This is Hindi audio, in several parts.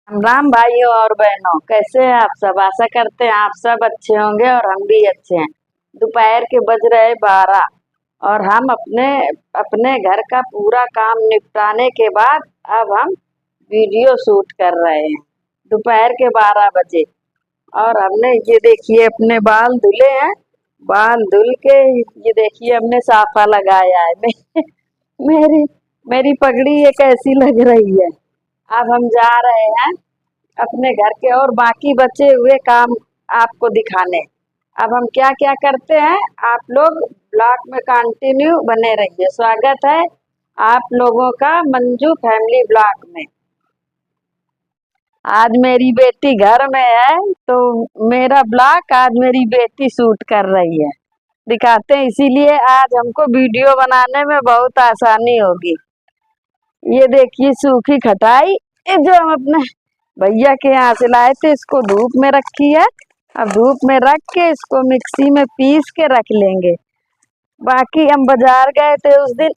राम भाइयों और बहनों, कैसे हैं आप सब। आशा करते हैं आप सब अच्छे होंगे और हम भी अच्छे हैं। दोपहर के बज रहे 12 और हम अपने अपने घर का पूरा काम निपटाने के बाद अब हम वीडियो शूट कर रहे हैं। दोपहर के 12 बजे और हमने ये देखिए अपने बाल धुले हैं। बाल धुल के ये देखिए हमने साफा लगाया है। मेरी मेरी पगड़ी ये कैसी लग रही है। अब हम जा रहे हैं अपने घर के और बाकी बचे हुए काम आपको दिखाने। अब हम क्या क्या करते हैं, आप लोग ब्लॉग में कंटिन्यू बने रहिए। स्वागत है आप लोगों का मंजू फैमिली ब्लॉग में। आज मेरी बेटी घर में है तो मेरा ब्लॉग आज मेरी बेटी शूट कर रही है। दिखाते हैं, इसीलिए आज हमको वीडियो बनाने में बहुत आसानी होगी। ये देखिए सूखी खटाई, ये जो हम अपने भैया के यहाँ से लाए थे, इसको धूप में रखी है। अब धूप में रख के इसको मिक्सी में पीस के रख लेंगे। बाकी हम बाजार गए थे उस दिन,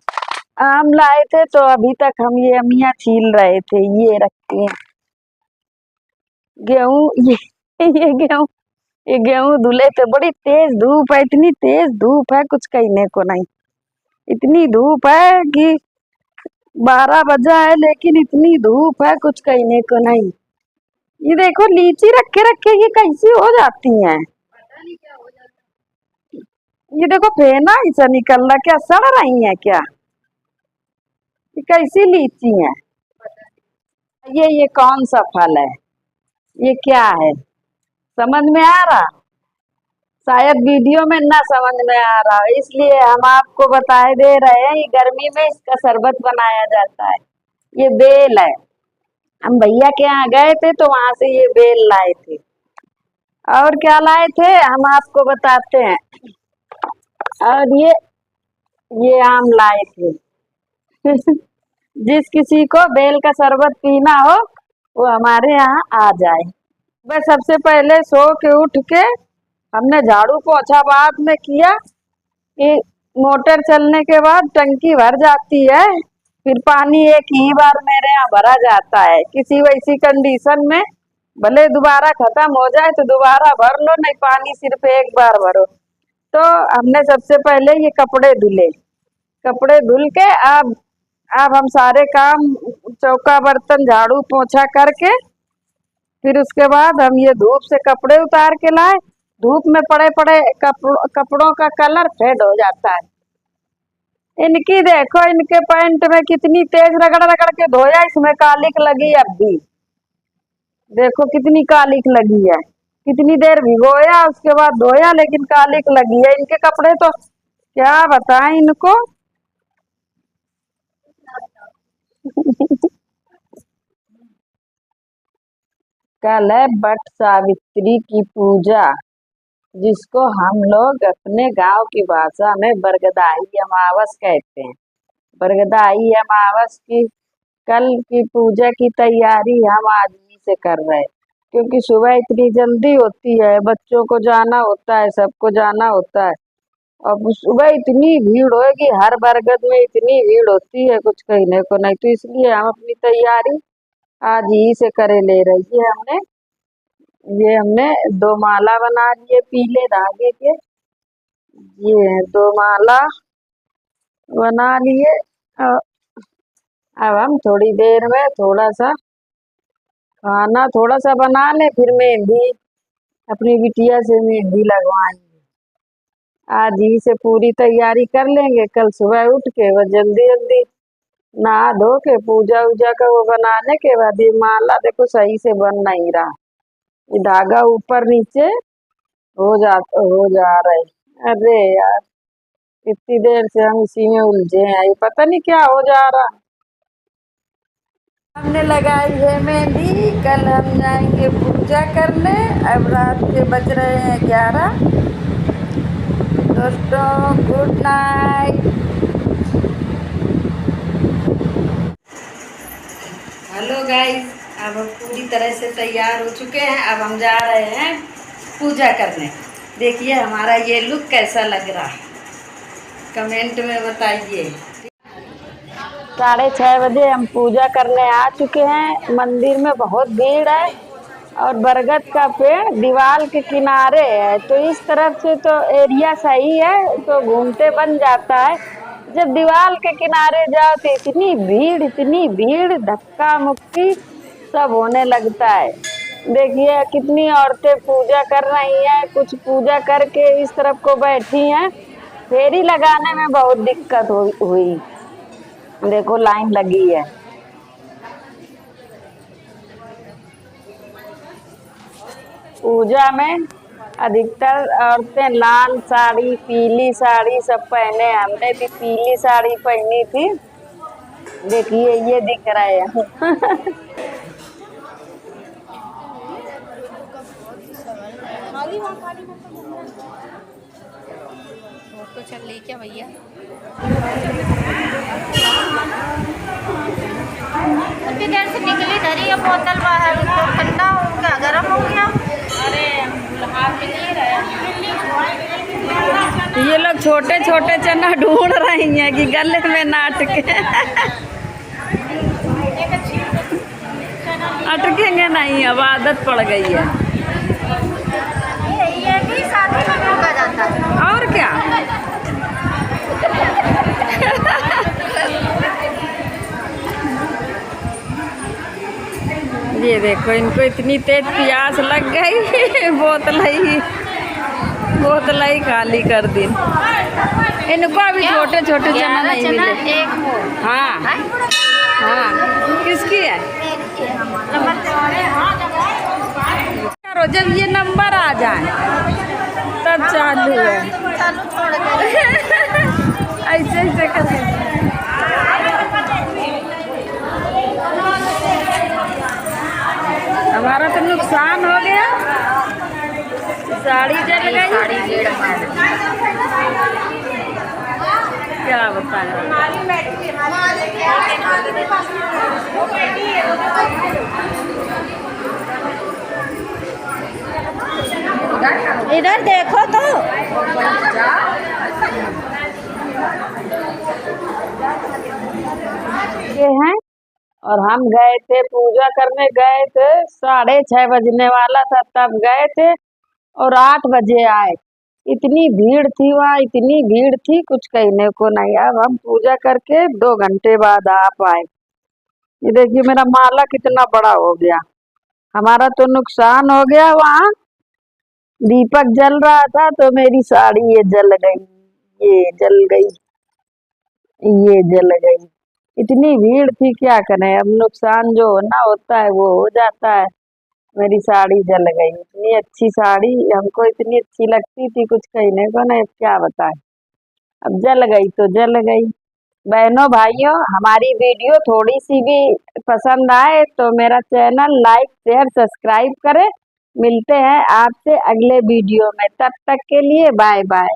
आम लाए थे तो अभी तक हम ये अमियाँ छील रहे थे। ये रखती हैं गेहूं, ये गेहूं धुले थे। बड़ी तेज धूप है, इतनी तेज धूप है कुछ कहने को नहीं। इतनी धूप है कि 12 बजा है लेकिन इतनी धूप है कुछ कहने को नहीं। ये देखो लीची रखे रखे ये कैसी हो जाती हैं। ये देखो फेना ऐसा निकल रहा, क्या सड़ रही है क्या। ये कैसी लीची है। ये कौन सा फल है, ये क्या है, समझ में आ रहा। शायद वीडियो में ना समझ में आ रहा, इसलिए हम आपको बताए दे रहे हैं। ये गर्मी में इसका शरबत बनाया जाता है। ये बेल है। हम भैया के यहाँ गए थे तो वहां से ये बेल लाए थे। और क्या लाए थे हम आपको बताते हैं। और ये आम लाए थे। जिस किसी को बेल का शरबत पीना हो वो हमारे यहाँ आ जाए। बस सबसे पहले सो के उठ के हमने झाड़ू पोछा बाद में किया कि मोटर चलने के बाद टंकी भर जाती है, फिर पानी एक ही बार मेरे यहाँ भरा जाता है। किसी वैसी कंडीशन में भले दोबारा खत्म हो जाए तो दोबारा भर लो, नहीं पानी सिर्फ एक बार भरो। तो हमने सबसे पहले ये कपड़े धुले। कपड़े धुल के अब हम सारे काम चौका बर्तन झाड़ू पोछा करके फिर उसके बाद हम ये धूप से कपड़े उतार के लाए। धूप में पड़े पड़े कपड़ों का कलर फेड हो जाता है। इनकी देखो, इनके पैंट में कितनी तेज रगड़ रगड़ के धोया, इसमें कालिक लगी। अब भी देखो कितनी कालिक लगी है। कितनी देर भिगोया उसके बाद धोया लेकिन कालिक लगी है। इनके कपड़े तो क्या बताएं इनको। कल है वट सावित्री की पूजा, जिसको हम लोग अपने गांव की भाषा में बरगदाई अमावस कहते हैं। बरगदाई अमावस की कल की पूजा की तैयारी हम आज ही से कर रहे हैं, क्योंकि सुबह इतनी जल्दी होती है, बच्चों को जाना होता है, सबको जाना होता है। और सुबह इतनी भीड़ होगी, हर बरगद में इतनी भीड़ होती है कुछ कहने को नहीं। तो इसलिए हम अपनी तैयारी आज ही से करे ले रही है। हमने 2 माला बना लिए पीले धागे के। ये 2 माला बना लिए। अब हम थोड़ी देर में थोड़ा सा खाना थोड़ा सा बना ले, फिर मेहंदी अपनी बिटिया से मेहंदी लगवाएंगे। आज ही से पूरी तैयारी कर लेंगे। कल सुबह उठ के बस जल्दी जल्दी नहा धो के पूजा उजा का वो बनाने के बाद ये माला देखो सही से बन नहीं रहा। ये धागा ऊपर नीचे हो जा रहा है। अरे यार, इतनी देर से हम इसी में उलझे हैं, ये पता नहीं क्या हो जा रहा। हमने लगाई है मेहंदी, कल हम जाएंगे पूजा करने। अब रात के बज रहे हैं 11। दोस्तों गुड नाइट। हेलो गाइस, अब हम पूरी तरह से तैयार हो चुके हैं। अब हम जा रहे हैं पूजा करने। देखिए हमारा ये लुक कैसा लग रहा है, कमेंट में बताइए। 6:30 बजे हम पूजा करने आ चुके हैं। मंदिर में बहुत भीड़ है और बरगद का पेड़ दीवार के किनारे है, तो इस तरफ से तो एरिया सही है, तो घूमते बन जाता है। जब दीवार के किनारे जाओ तो इतनी भीड़ धक्का मुक्की सब होने लगता है। देखिए कितनी औरतें पूजा कर रही हैं, कुछ पूजा करके इस तरफ को बैठी हैं। फेरी लगाने में बहुत दिक्कत हुई। देखो लाइन लगी है। पूजा में अधिकतर औरतें लाल साड़ी, पीली साड़ी सब पहने। हमने भी पीली साड़ी पहनी थी। देखिए ये दिख रहे हैं। तो चल रही क्या भैया? इतनी देर से निकली धरी है बोतल बाहर, तो ठंडा हो गया, गर्म हो गया। अरे हाथ में नहीं रहा। ये लोग छोटे छोटे चना ढूंढ रही हैं कि गले में ना अटके। अटकेंगे नहीं, अब आदत पड़ गई है। ये भी शादी में भूखा जाता है। और क्या। ये देखो इनको इतनी तेज प्यास लग गई। बोतल ही खाली कर दी। इनको अभी छोटे छोटे चना नहीं मिले। हाँ हाँ, किसकी है? करो जब ये नंबर आ जाए तब चालू है। चालू छोड़ के ऐसे करें। हमारा तो नुकसान हो गया, साड़ी जल गई। क्या बताएं। इधर देखो तो। ये हैं और हम गए थे पूजा करने, गए थे 6:30 बजने वाला था तब गए थे और 8 बजे आए। इतनी भीड़ थी वहाँ, इतनी भीड़ थी कुछ कहने को नहीं। अब हम पूजा करके 2 घंटे बाद आ पाए। ये देखिए मेरा माला कितना बड़ा हो गया। हमारा तो नुकसान हो गया। वहाँ दीपक जल रहा था तो मेरी साड़ी ये जल गई, ये जल गई, ये जल गई। इतनी भीड़ थी क्या करें, अब नुकसान जो होना होता है वो हो जाता है। मेरी साड़ी जल गई। इतनी अच्छी साड़ी हमको इतनी अच्छी लगती थी कुछ कहने को नहीं, क्या बताए। अब जल गई तो जल गई। बहनों भाइयों, हमारी वीडियो थोड़ी सी भी पसंद आए तो मेरा चैनल लाइक शेयर सब्सक्राइब करें। मिलते हैं आपसे अगले वीडियो में, तब तक के लिए बाय बाय।